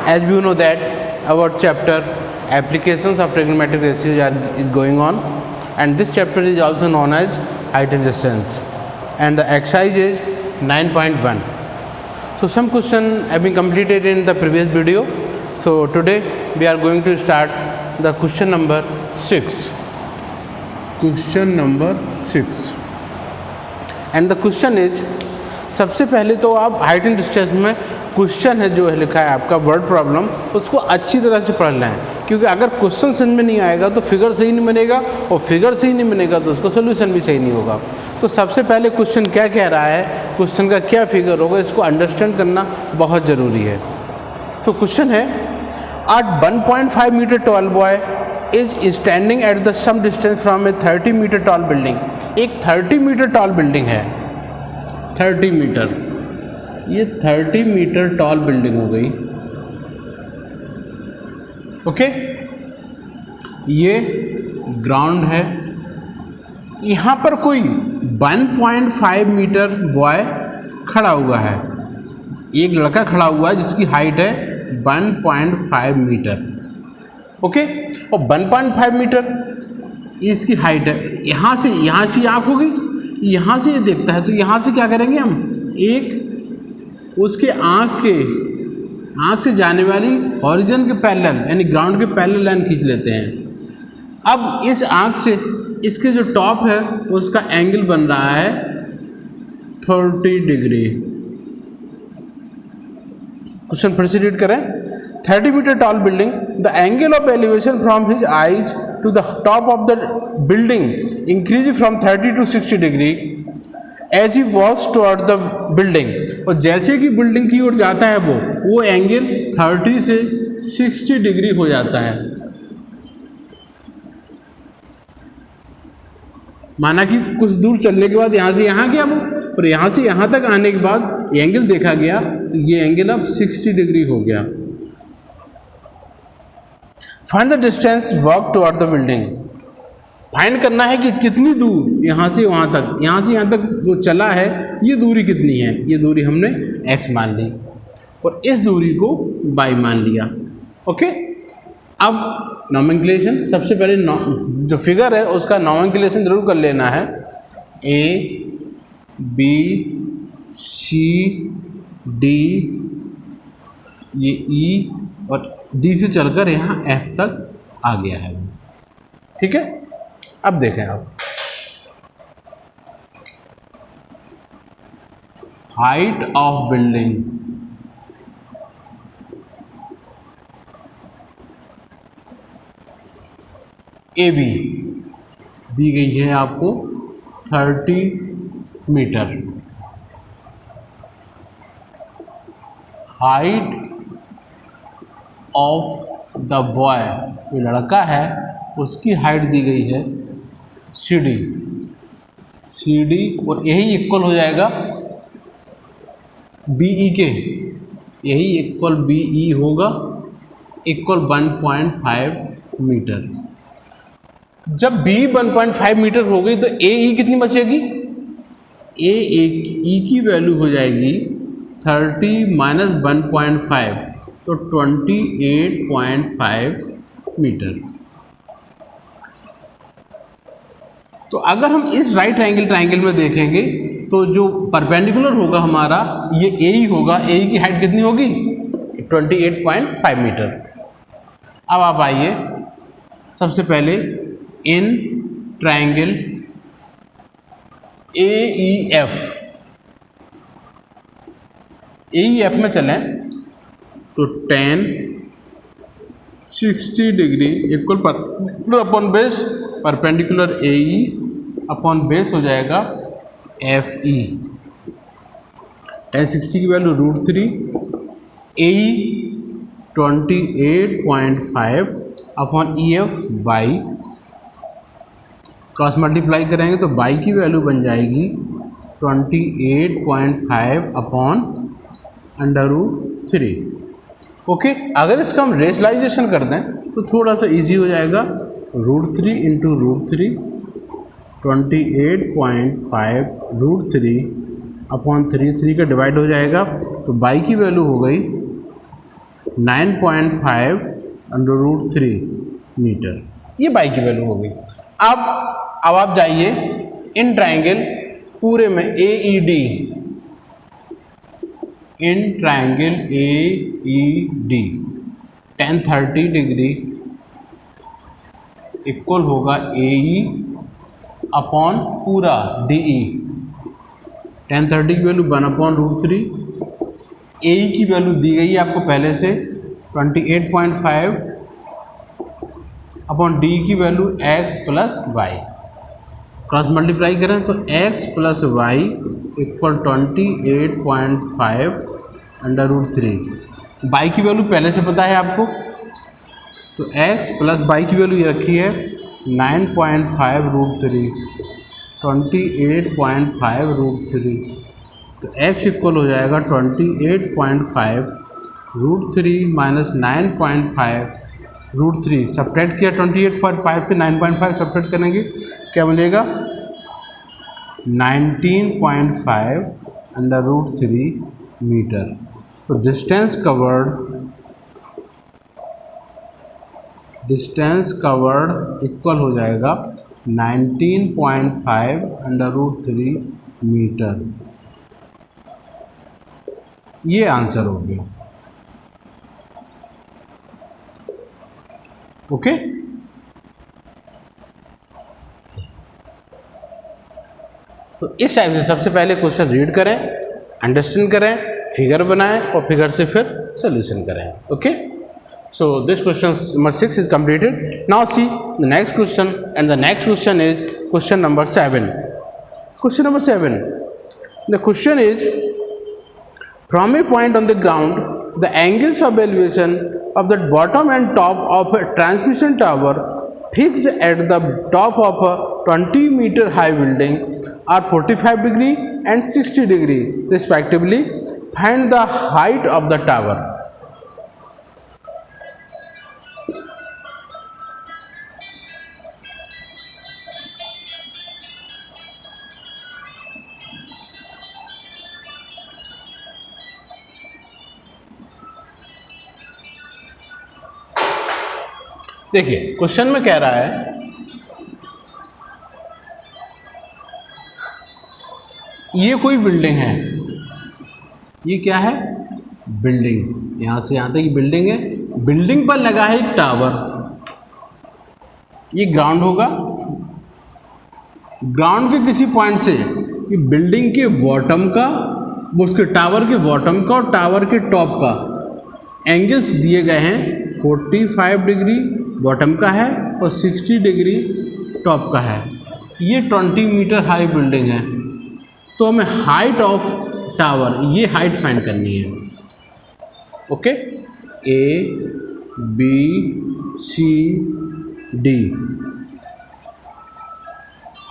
as we know that our chapter applications of trigonometric ratios is going on, and this chapter is also known as height and distance, and the exercise is 9.1. so some question have been completed in the previous video, so today we are going to start the question number 6. Question number 6, and the question is, सबसे पहले तो आप height and distance में question है जो है लिखा है आपका वर्ड प्रॉब्लम, उसको अच्छी तरह से पढ़ लें, क्योंकि अगर क्वेश्चन समझ में नहीं आएगा तो फिगर सही नहीं बनेगा, और फिगर सही नहीं बनेगा तो उसका सोल्यूशन भी सही नहीं होगा। तो सबसे पहले क्वेश्चन क्या कह रहा है, क्वेश्चन का क्या फिगर होगा, इसको अंडरस्टैंड करना बहुत ज़रूरी है। तो क्वेश्चन है, a 1.5 metre tall boy is standing at the some distance from a 30 metre tall building. एक 30 मीटर टॉल बिल्डिंग है, 30 मीटर, ये 30 मीटर टॉल बिल्डिंग हो गई, ओके। ये ग्राउंड है, यहाँ पर कोई 1.5 मीटर बॉय खड़ा हुआ है, एक लड़का खड़ा हुआ है जिसकी हाइट है 1.5 मीटर, ओके। और 1.5 मीटर इसकी हाइट है, यहाँ से आँख हो गई, यहाँ से ये देखता है, तो यहाँ से क्या करेंगे हम, एक उसके आँख से जाने वाली हॉरिजन के पैरेलल यानी ग्राउंड के पैरेलल लाइन खींच लेते हैं। अब इस आँख से इसके जो टॉप है उसका एंगल बन रहा है 30 डिग्री। क्वेश्चन फिर से रीड करें। 30 metre tall building, the angle of elevation from his eyes to the top of the building increase from 30 to 60 degree as he walks toward the building. और जैसे कि बिल्डिंग की ओर जाता है वो एंगल 30 से 60 डिग्री हो जाता है। माना कि कुछ दूर चलने के बाद यहाँ से यहाँ गया वो, और यहाँ से यहाँ तक आने के बाद एंगल देखा गया, तो ये एंगल अब 60 डिग्री हो गया। Find the distance walk toward the building. Find करना है कि कितनी दूर यहाँ से यहाँ तक वो चला है, ये दूरी कितनी है। ये दूरी हमने x मान ली और इस दूरी को y मान लिया, ओके। अब नॉमेनक्लेशन, सबसे पहले जो फिगर है उसका नॉमेनक्लेशन जरूर कर लेना है। A B C D, ये E और D से चलकर यहाँ F तक आ गया है, ठीक है। अब देखें आप, height of building, A B दी गई है आपको 30 metre. Height of the boy, जो लड़का है उसकी हाइट दी गई है सी डी, और यही इक्वल हो जाएगा BE के, यही इक्वल BE होगा, इक्वल 1.5 मीटर। जब B 1.5 मीटर हो गई तो AE कितनी बचेगी, AE की वैल्यू हो जाएगी 30 माइनस 1.5, तो 28.5 मीटर। तो अगर हम इस राइट एंगल ट्राइंगल में देखेंगे तो जो परपेंडिकुलर होगा हमारा ये AE होगा, AE की हाइट कितनी होगी 28.5 मीटर। अब आप आइए, सबसे पहले इन ट्राइंगल AEF में चलें तो tan 60 degree equal perpendicular upon base, perpendicular AE upon base हो जाएगा FE। tan 60 की value √3, AE 28.5 upon EF by, cross multiply करेंगे तो बाई की वैल्यू बन जाएगी 28.5 अपॉन √3, ओके। अगर इसका हम रेशनलाइजेशन कर दें तो थोड़ा सा इजी हो जाएगा, √3 इंटू √3 28.5 √3 अपॉन 3 का डिवाइड हो जाएगा, तो बाई की वैल्यू हो गई 9.5 अंडर रूट 3 मीटर। ये बाई की वैल्यू हो गई। अब आप जाइए इन ट्राइंगल पूरे में A E D, in triangle A E D tan 30 degree equal होगा ए ई अपॉन पूरा डी ई। tan 30 की वैल्यू 1/√3, ए ई की वैल्यू दी गई है आपको पहले से 28.5 अपॉन डी की value x plus y. Cross multiply करें तो x plus y equal 28.5 under root 3। Y की वैल्यू पहले से पता है आपको, तो x प्लस बाई की वैल्यू ये रखी है 9.5√3, 28.5√3, तो x इक्वल हो जाएगा 28.5√3 माइनस 9.5√3। सब्ट्रैक्ट किया 28.5 से 9.5 सब्ट्रैक्ट करेंगे क्या मिलेगा 19.5 अंडर रूट 3 मीटर। तो डिस्टेंस कवर्ड इक्वल हो जाएगा 19.5 अंडर रूट 3 मीटर। ये आंसर हो गया। ओके, तो इस टाइप से सबसे पहले क्वेश्चन रीड करें, अंडरस्टैंड करें, फिगर बनाएं और फिगर से फिर सोल्यूशन करें। Okay, so this question number 6 is completed. Now see the next question, and the next question is question number 7. Question number 7, the question is, from a point on the ground, the angles of elevation of the bottom and top of a transmission tower fixed at the top of a 20-meter high building are 45 degree and 60 degree respectively. Find the height of the tower. देखिए question में कह रहा है ये कोई building है, ये क्या है बिल्डिंग, यहाँ से यहाँ तक ये बिल्डिंग है, बिल्डिंग पर लगा है एक टावर, ये ग्राउंड होगा, ग्राउंड के किसी पॉइंट से ये बिल्डिंग के बॉटम का, उसके टावर के बॉटम का और टावर के टॉप का एंगल्स दिए गए हैं। 45 डिग्री बॉटम का है और 60 डिग्री टॉप का है। ये 20 मीटर हाई बिल्डिंग है, तो हमें हाइट ऑफ टावर, ये हाइट फाइंड करनी है। Okay, A B C D.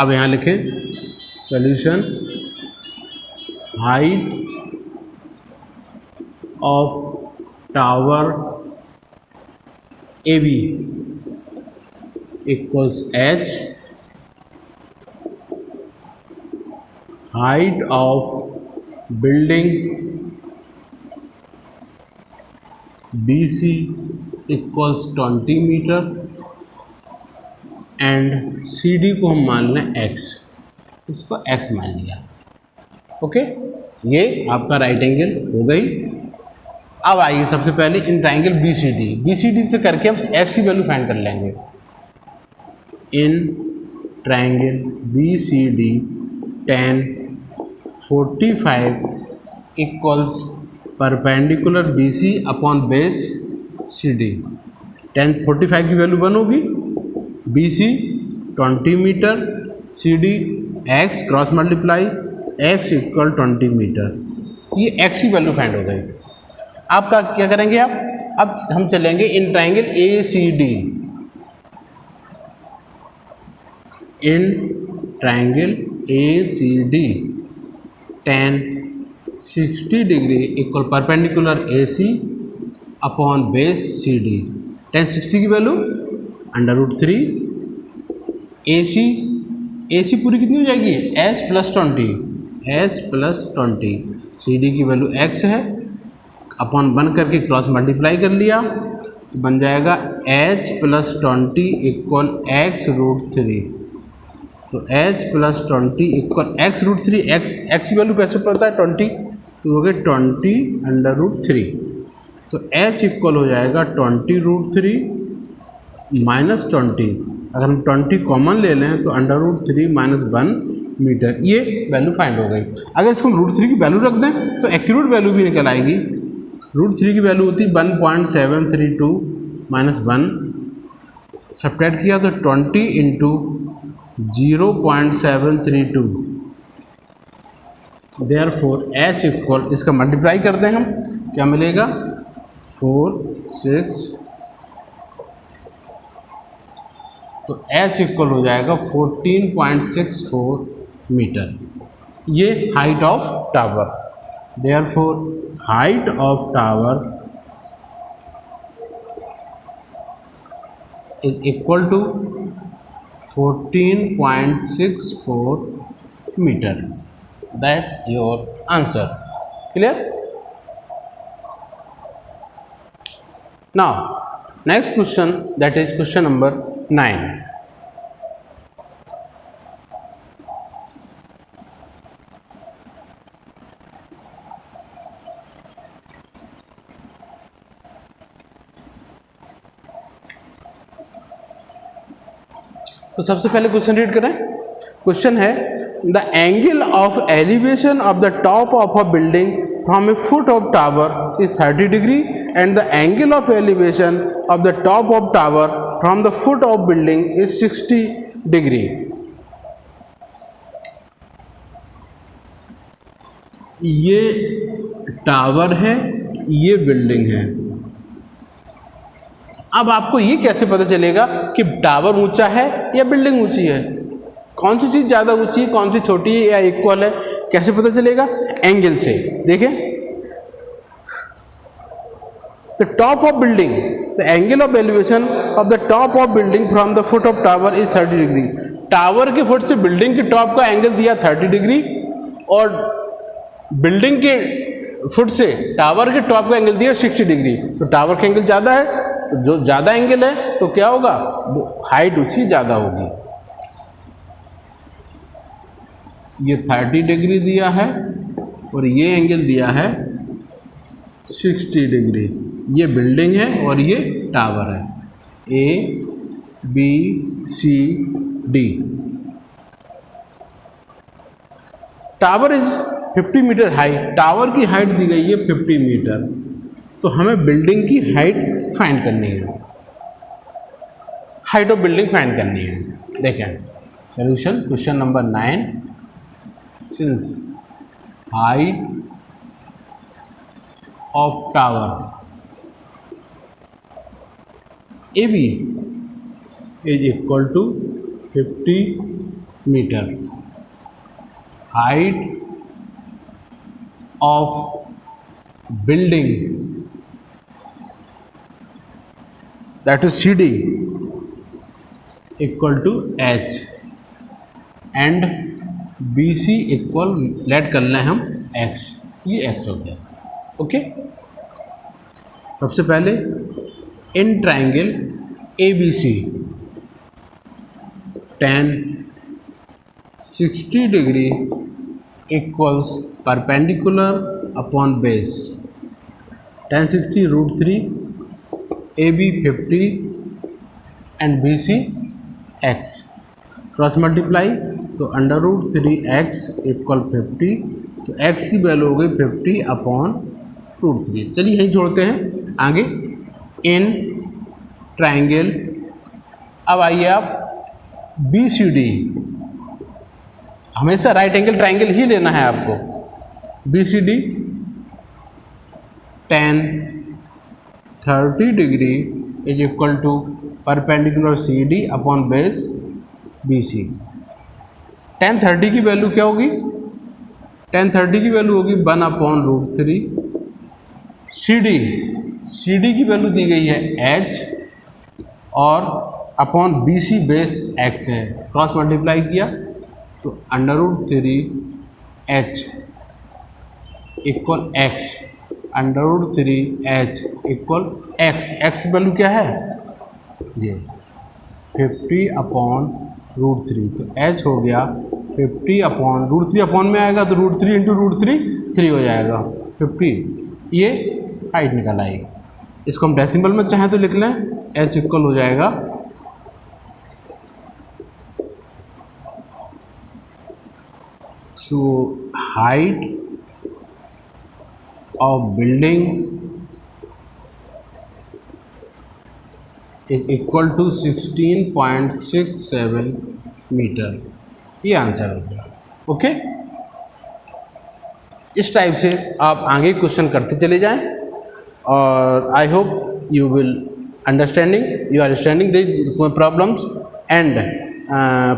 अब यहाँ लिखें solution, height of tower A B equals H, height of building BC equals 20 metre and CD को हम मान लें x, इसको x मान लिया। ओके, ये आपका राइट एंगल हो गई। अब आइए सबसे पहले इन ट्राइंगल BCD से करके हम x की वैल्यू फाइंड कर लेंगे। In triangle BCD tan 45 equals perpendicular BC upon base CD। tan 45 की वैल्यू 1 होगी, BC 20 metre, CD x cross multiply x equal 20 metre. ये x की वैल्यू फाइंड हो गई। आपका क्या करेंगे आप, अब हम चलेंगे in triangle ACD, in triangle ACD tan 60 degree equal perpendicular AC upon base CD। tan 60 की वैल्यू √3, AC पूरी कितनी हो जाएगी h + 20, CD की वैल्यू x है, अपॉन 1 करके क्रॉस मल्टीप्लाई कर लिया तो बन जाएगा h + 20 = x√3। तो h + 20 = x√3। x की वैल्यू कैसे पता है 20, तो हो गए 20√3। तो h इक्वल हो जाएगा 20√3 - 20। अगर हम 20 कॉमन ले लें तो √3 - 1 मीटर, ये वैल्यू फाइंड हो गई। अगर इसको हम √3 की वैल्यू रख दें तो एक्यूरेट वैल्यू भी निकल आएगी। √3 की वैल्यू होती 1.732 - 1, सब्ट्रैक्ट किया तो 20 × 0.732, देयरफॉर h इक्वल, इसका मल्टीप्लाई कर दें हम, क्या मिलेगा 4 6, तो h इक्वल हो जाएगा 14.64 मीटर। ये height of tower, therefore height of tower is equal to 14.64 metre. That's your answer. Clear? Now next question, that is question number 9। तो सबसे पहले क्वेश्चन रीड करें। क्वेश्चन है the angle of elevation of the top of a building from a foot of tower is 30 degree and the angle of elevation of the top of tower from the foot of building is 60 degree. ये tower है, ये building है। अब आपको ये कैसे पता चलेगा कि टावर ऊंचा है या बिल्डिंग ऊंची है? कौन सी चीज़ ज़्यादा ऊंची है, कौन सी छोटी है या इक्वल है, कैसे पता चलेगा? एंगल से। देखें, the top of building, the angle of elevation of the top of building from the foot of tower is 30 degree. Tower के फुट से बिल्डिंग के टॉप का एंगल दिया 30 डिग्री और बिल्डिंग के फुट से टावर के टॉप का एंगल दिया 60 डिग्री। तो टावर का एंगल ज़्यादा है, तो जो ज़्यादा एंगल है तो क्या होगा, हाइट उसकी ज़्यादा होगी। ये 30 डिग्री दिया है और ये एंगल दिया है 60 डिग्री। ये बिल्डिंग है और ये टावर है, A B C D। Tower is 50 metre height, tower की हाइट दी गई है 50 मीटर। तो हमें बिल्डिंग की हाइट फाइंड करनी है, हाइट ऑफ बिल्डिंग फाइंड करनी है। देखें solution question number 9, since height of tower AB is equal to 50 meter, height of building, that is CD, equal to H, and BC equal, let कर लें हम X, ये X हो गया। Okay, सबसे पहले in triangle ABC tan 60 degree equals perpendicular upon base, tan 60 √3, AB 50 and BC X। Cross multiply तो √3x equal 50, तो x की वैल्यू हो गई 50 अपॉन √3। चलिए यही जोड़ते हैं आगे। इन ट्राइंगल, अब आइए आप BCD, हमेशा राइट एंगल ट्राइंगल ही लेना है आपको। BCD tan 30 degree is equal to perpendicular CD upon base BC। tan 30 की वैल्यू क्या होगी? tan 30 की वैल्यू होगी 1 अपॉन √3। CD की वैल्यू दी गई है H और अपॉन BC बेस X है। क्रॉस मल्टीप्लाई किया तो √3H equal X। √3h equal x value क्या है ये 50/√3, तो h हो गया 50/√3, अपॉन में आएगा तो √3 इंटू √3 3 हो जाएगा 50, ये हाइट निकल आएगी। इसको हम डेसिमल में चाहें तो लिख लें, h इक्वल हो जाएगा so height of building equal to 16.67 metre, ये आंसर हो गया। ओके, इस टाइप से आप आगे क्वेश्चन करते चले जाएं और I hope you will understanding the problems and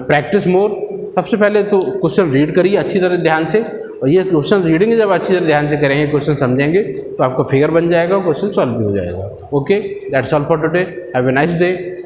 practice more. सबसे पहले तो क्वेश्चन रीड करिए अच्छी तरह ध्यान से, और ये क्वेश्चन रीडिंग जब अच्छी तरह ध्यान से करेंगे, क्वेश्चन समझेंगे, तो आपका फिगर बन जाएगा, क्वेश्चन सॉल्व भी हो जाएगा। Okay, that's all for today, have a nice day.